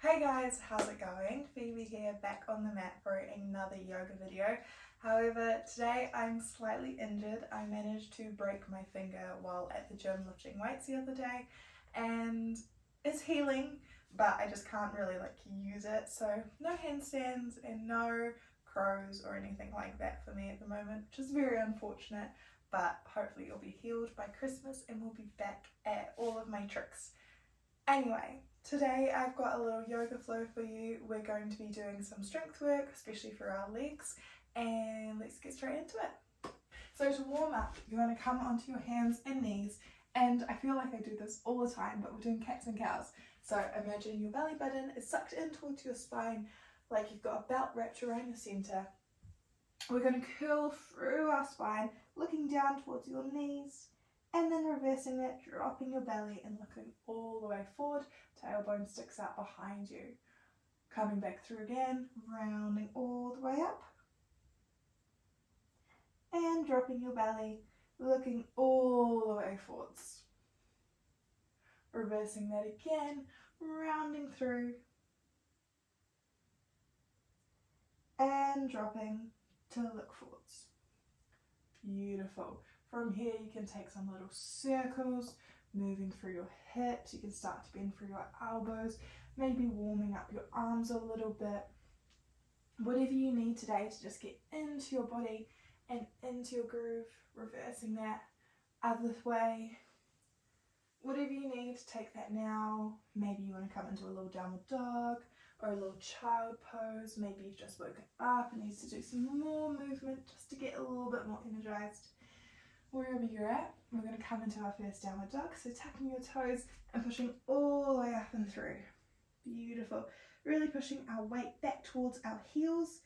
Hey guys, how's it going? Phoebe here, back on the mat for another yoga video. However, today I'm slightly injured. I managed to break my finger while at the gym lifting weights the other day, and it's healing, but I just can't really use it. So no handstands and no crows or anything like that for me at the moment, which is very unfortunate, but hopefully you'll be healed by Christmas and we'll be back at all of my tricks. Anyway, today I've got a little yoga flow for you. We're going to be doing some strength work, especially for our legs, and let's get straight into it. So to warm up, you want to come onto your hands and knees, and I feel like I do this all the time, but we're doing cats and cows. So imagine your belly button is sucked in towards your spine, like you've got a belt wrapped around your center. We're going to curl through our spine, looking down towards your knees, and then reversing that, dropping your belly and looking all the way forward, tailbone sticks out behind you. Coming back through again, rounding all the way up. And dropping your belly, looking all the way forwards. Reversing that again, rounding through. And dropping to look forwards. Beautiful. From here you can take some little circles, moving through your hips. You can start to bend through your elbows, maybe warming up your arms a little bit. Whatever you need today to just get into your body and into your groove, reversing that other way. Whatever you need, take that now. Maybe you want to come into a little downward dog or a little child pose. Maybe you've just woken up and needs to do some more movement just to get a little bit more energized. Wherever you're at, we're going to come into our first downward dog. So tucking your toes and pushing all the way up and through. Beautiful. Really pushing our weight back towards our heels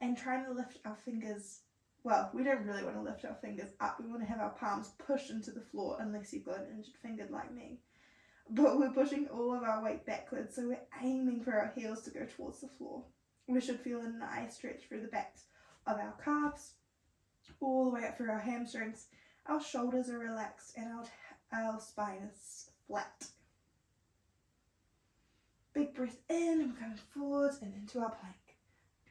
and trying to lift our fingers. Well, we don't really want to lift our fingers up. We want to have our palms pushed into the floor unless you've got an injured finger like me. But we're pushing all of our weight backwards, so we're aiming for our heels to go towards the floor. We should feel a nice stretch through the backs of our calves, all the way up through our hamstrings. Our shoulders are relaxed and our spine is flat. Big breath in, and we're coming forwards and into our plank.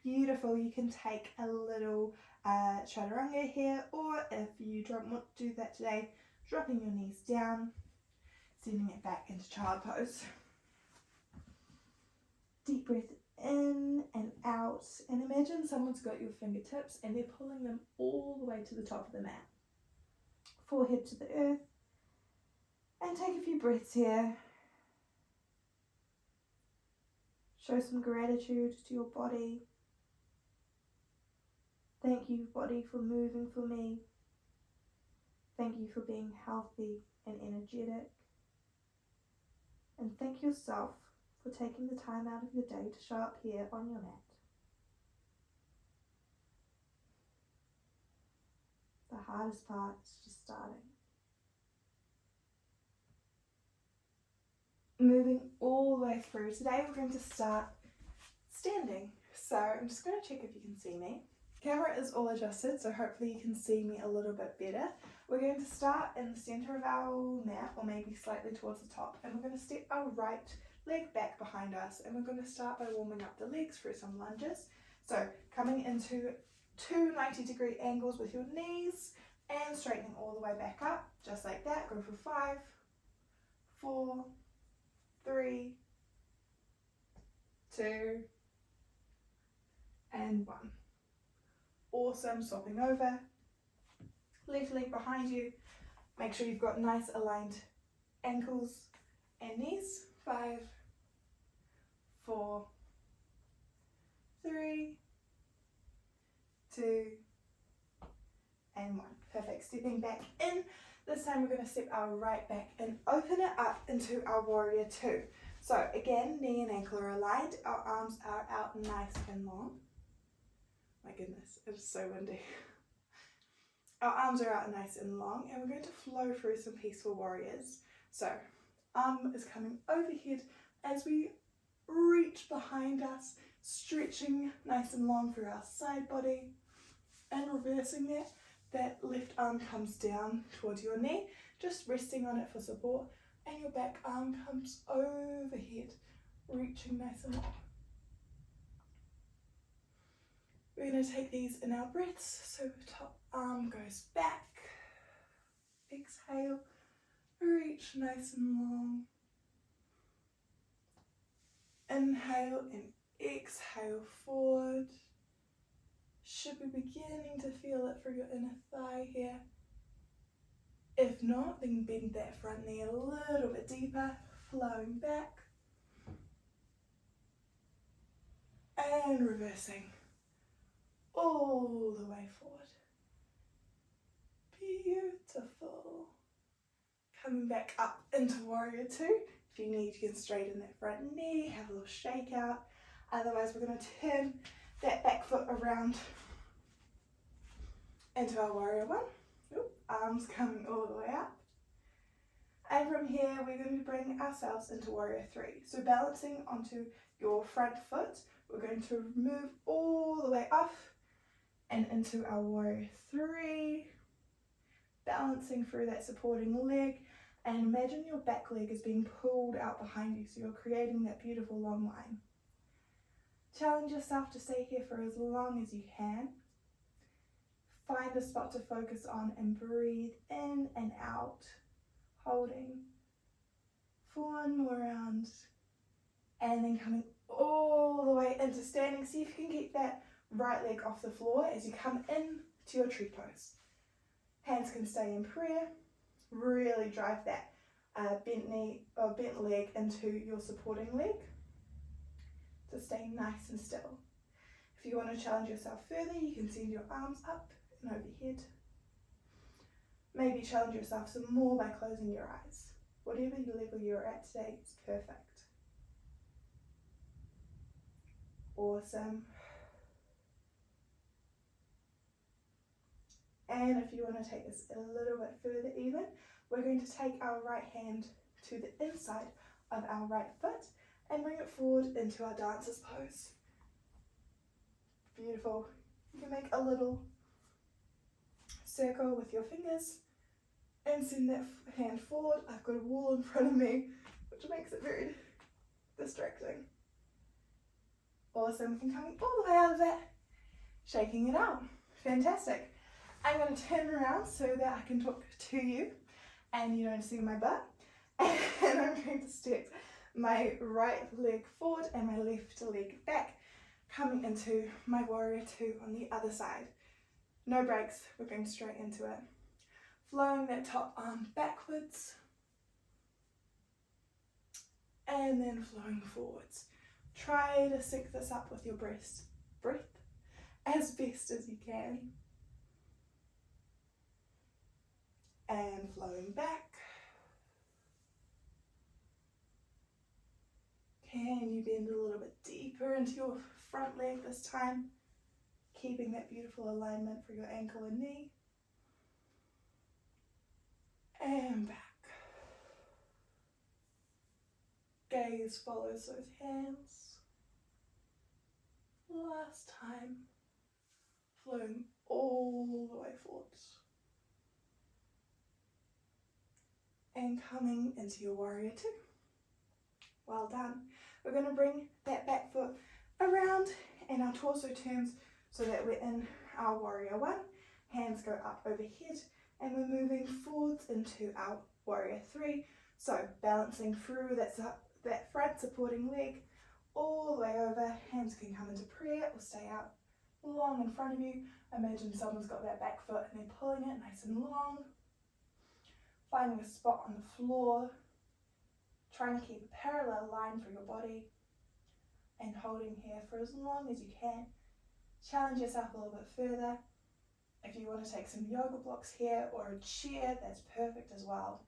Beautiful. You can take a little chaturanga here, or if you don't want to do that today, dropping your knees down, sending it back into child pose. Deep breath in and out, and imagine someone's got your fingertips and they're pulling them all the way to the top of the mat. Forehead to the earth, and take a few breaths here. Show some gratitude to your body. Thank you, body, for moving for me. Thank you for being healthy and energetic. And thank yourself for taking the time out of your day to show up here on your mat. The hardest part is just starting. Moving all the way through. Today we're going to start standing. So I'm just going to check if you can see me. Camera is all adjusted, so hopefully you can see me a little bit better. We're going to start in the center of our mat, or maybe slightly towards the top, and we're going to step our right leg back behind us, and we're going to start by warming up the legs through some lunges. So coming into two 90-degree angles with your knees and straightening all the way back up, just like that. Go for 5, 4, 3, 2, and 1. Awesome. Swapping over. Left leg behind you. Make sure you've got nice aligned ankles and knees. 5, 4, 3, 2, and 1. Perfect. Stepping back in. This time we're going to step our right back and open it up into our warrior 2. So again, knee and ankle are aligned. Our arms are out nice and long. My goodness, it is so windy. Our arms are out nice and long, and we're going to flow through some peaceful warriors. So arm is coming overhead as we reach behind us, stretching nice and long through our side body, and reversing that. That left arm comes down towards your knee, just resting on it for support, and your back arm comes overhead, reaching nice and long. We're going to take these in our breaths, so top arm goes back, exhale, reach nice and long, inhale and exhale forward. Should be beginning to feel it through your inner thigh here. If not, then bend that front knee a little bit deeper, flowing back, and reversing all the way forward. Beautiful. Coming back up into Warrior Two. If you need, you can straighten that front knee, have a little shake out. Otherwise, we're going to turn that back foot around into our Warrior One. Oop, arms coming all the way up. And from here, we're going to bring ourselves into Warrior Three. So balancing onto your front foot, we're going to move all the way off and into our Warrior Three, balancing through that supporting leg, and imagine your back leg is being pulled out behind you, so you're creating that beautiful long line. Challenge yourself to stay here for as long as you can. Find a spot to focus on and breathe in and out, holding for one more round, and then coming all the way into standing. See if you can keep that right leg off the floor as you come in to your tree pose. Hands can stay in prayer. Really drive that bent knee or bent leg into your supporting leg to stay nice and still. If you want to challenge yourself further, you can send your arms up and overhead. Maybe challenge yourself some more by closing your eyes. Whatever level you're at today is perfect. Awesome. And if you want to take this a little bit further even, we're going to take our right hand to the inside of our right foot and bring it forward into our dancer's pose. Beautiful. You can make a little circle with your fingers and send that hand forward. I've got a wall in front of me, which makes it very distracting. Awesome. And coming all the way out of that, shaking it out. Fantastic. I'm going to turn around so that I can talk to you and you don't see my butt. And I'm going to step my right leg forward and my left leg back, coming into my Warrior Two on the other side. No breaks, we're going straight into it. Flowing that top arm backwards and then flowing forwards. Try to sync this up with your breath as best as you can. And flowing back. Can you bend a little bit deeper into your front leg this time? Keeping that beautiful alignment for your ankle and knee. And back. Gaze follows those hands. Last time. Flowing all the way forwards. And coming into your Warrior Two. Well done. We're going to bring that back foot around and our torso turns so that we're in our Warrior One. Hands go up overhead and we're moving forwards into our Warrior Three. So balancing through that front supporting leg all the way over. Hands can come into prayer or stay out long in front of you. Imagine someone's got that back foot and they're pulling it nice and long. Finding a spot on the floor. Trying to keep a parallel line for your body and holding here for as long as you can. Challenge yourself a little bit further. If you want to take some yoga blocks here or a chair, that's perfect as well.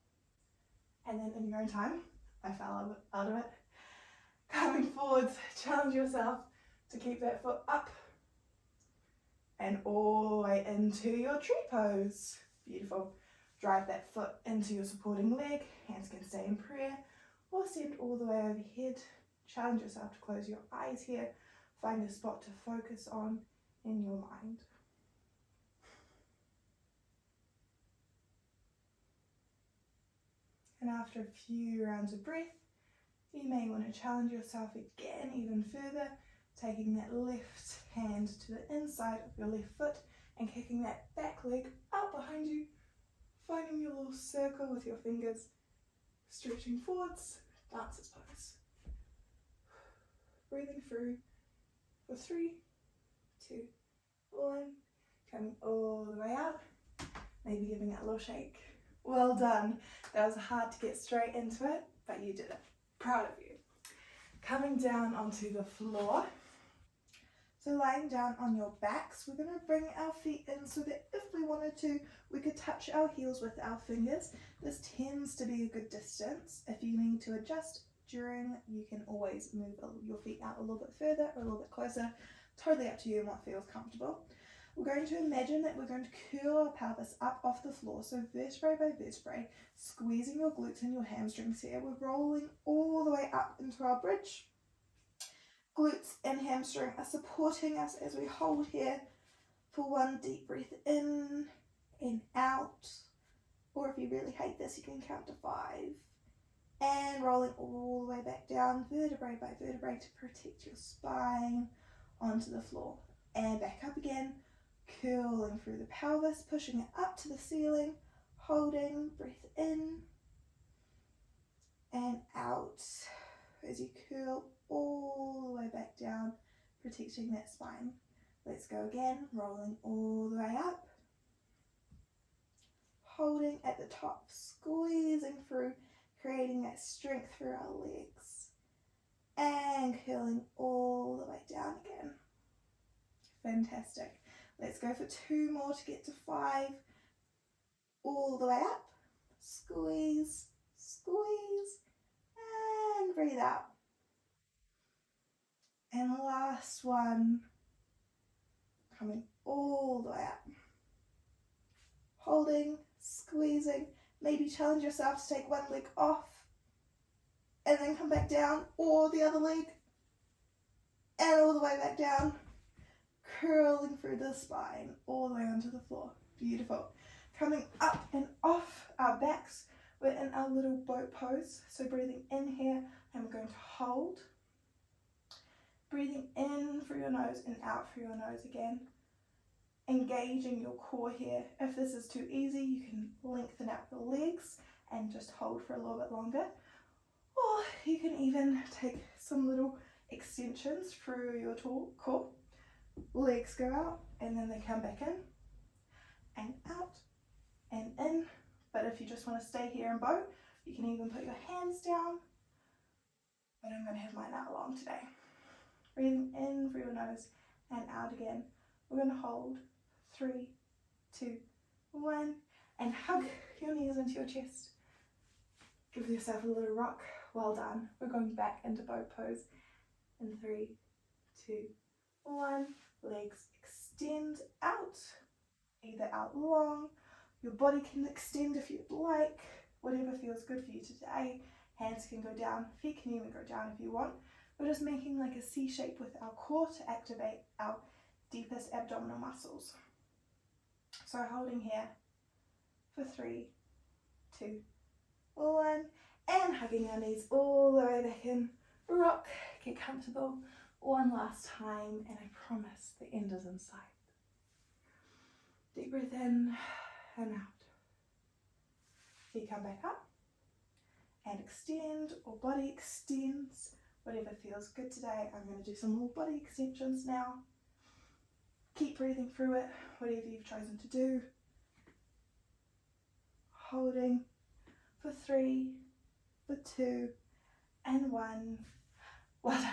And then in your own time, I fell out of it. Coming forwards, challenge yourself to keep that foot up and all the way into your tree pose. Beautiful. Drive that foot into your supporting leg. Hands can stay in prayer or send all the way overhead. Challenge yourself to close your eyes here. Find a spot to focus on in your mind. And after a few rounds of breath, You may want to challenge yourself again even further, taking that left hand to the inside of your left foot and kicking that back leg out behind you, finding your little circle with your fingers, stretching forwards, dancer's pose. Breathing through for 3, 2, 1, coming all the way out, maybe giving it a little shake. Well done. That was hard to get straight into it, but you did it. Proud of you. Coming down onto the floor. So lying down on your backs, we're going to bring our feet in so that if we wanted to, we could touch our heels with our fingers. This tends to be a good distance. If you need to adjust during, you can always move your feet out a little bit further or a little bit closer. Totally up to you and what feels comfortable. We're going to imagine that we're going to curl our pelvis up off the floor, so vertebrae by vertebrae, squeezing your glutes and your hamstrings here. We're rolling all the way up into our bridge. Glutes and hamstring are supporting us as we hold here for 1 deep breath in and out. Or if you really hate this, you can count to 5. And rolling all the way back down, vertebrae by vertebrae, to protect your spine onto the floor. And back up again, curling through the pelvis, pushing it up to the ceiling, holding, breath in and out as you curl all the way back down, protecting that spine. Let's go again, rolling all the way up, holding at the top, squeezing through, creating that strength through our legs, and curling all the way down again. Fantastic. Let's go for 2 more to get to 5. All the way up, squeeze, squeeze, and breathe out. And last one, coming all the way up. Holding, squeezing, maybe challenge yourself to take one leg off and then come back down, or the other leg, and all the way back down, curling through the spine, all the way onto the floor. Beautiful. Coming up and off our backs, we're in our little boat pose. So breathing in here, and we're going to hold. Breathing in through your nose and out through your nose again. Engaging your core here. If this is too easy, you can lengthen out your legs and just hold for a little bit longer. Or you can even take some little extensions through your core. Legs go out and then they come back in and out and in. But if you just want to stay here and boat, you can even put your hands down. But I'm going to have mine out long today. Breathing in through your nose and out again. We're going to hold 3, 2, 1, and hug your knees into your chest. Give yourself a little rock. Well done. We're going back into boat pose in 3, 2, 1. Legs extend out, either out long. Your body can extend if you'd like, whatever feels good for you today. Hands can go down, feet can even go down if you want. We're just making like a C shape with our core to activate our deepest abdominal muscles. So holding here for 3, 2, 1, and hugging our knees all the way back in. Rock, get comfortable. One last time, and I promise the end is in sight. Deep breath in and out. Feet come back up and extend, or body extends, whatever feels good today. I'm going to do some more body extensions now. Keep breathing through it, whatever you've chosen to do. Holding for 3, for 2, and 1. Well done.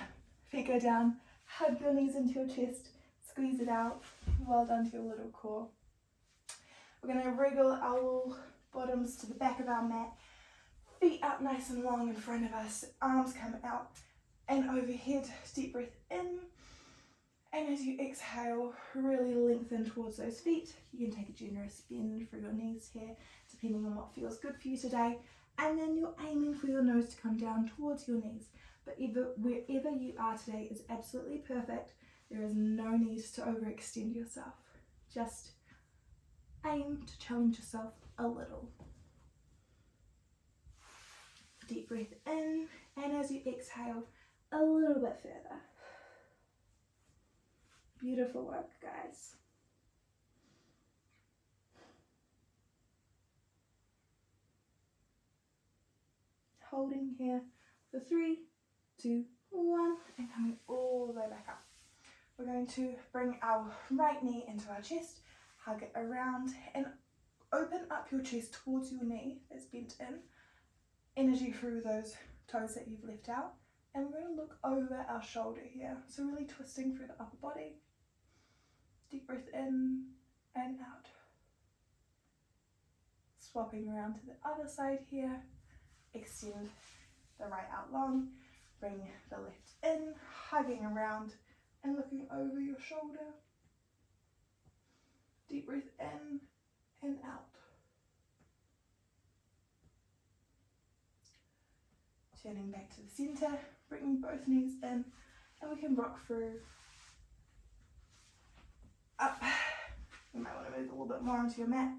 Feet go down, hug your knees into your chest, squeeze it out. Well done to your little core. We're going to wriggle our little bottoms to the back of our mat, feet up nice and long in front of us, arms come out and overhead. Deep breath in, and as you exhale, really lengthen towards those feet. You can take a generous bend through your knees here, depending on what feels good for you today, and then you're aiming for your nose to come down towards your knees. But wherever you are today is absolutely perfect. There is no need to overextend yourself. Just aim to challenge yourself a little. Deep breath in, and as you exhale, a little bit further. Beautiful work, guys. Holding here for 3, 2, 1, and coming all the way back up. We're going to bring our right knee into our chest, hug it around, and open up your chest towards your knee that's bent in. Energy through those toes that you've left out. And we're going to look over our shoulder here. So really twisting through the upper body. Deep breath in and out. Swapping around to the other side here. Extend the right out long. Bring the left in, hugging around and looking over your shoulder. Deep breath in and out. Turning back to the centre, bringing both knees in, and we can rock through up. You might want to move a little bit more onto your mat.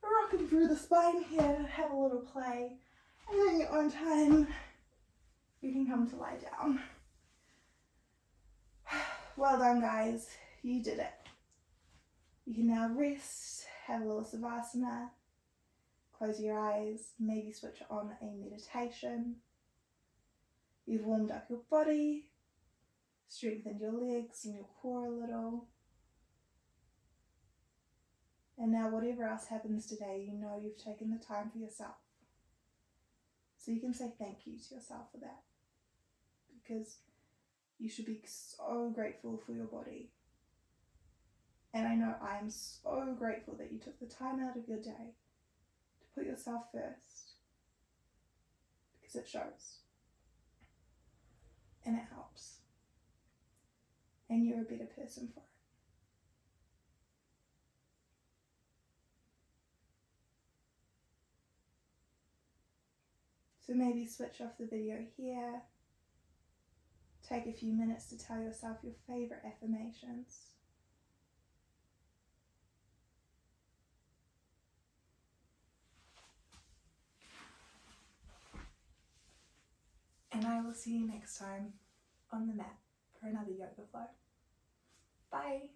Rocking through the spine here, have a little play, and then in your own time, you can come to lie down. Well done, guys. You did it. You can now rest, have a little savasana, close your eyes, maybe switch on a meditation. You've warmed up your body, strengthened your legs and your core a little. And now whatever else happens today, you know you've taken the time for yourself. So you can say thank you to yourself for that. Because you should be so grateful for your body. And I know I am so grateful that you took the time out of your day to put yourself first. Because it shows. And it helps. And you're a better person for it. So maybe switch off the video here. Take a few minutes to tell yourself your favourite affirmations. And I will see you next time on the mat for another yoga flow. Bye.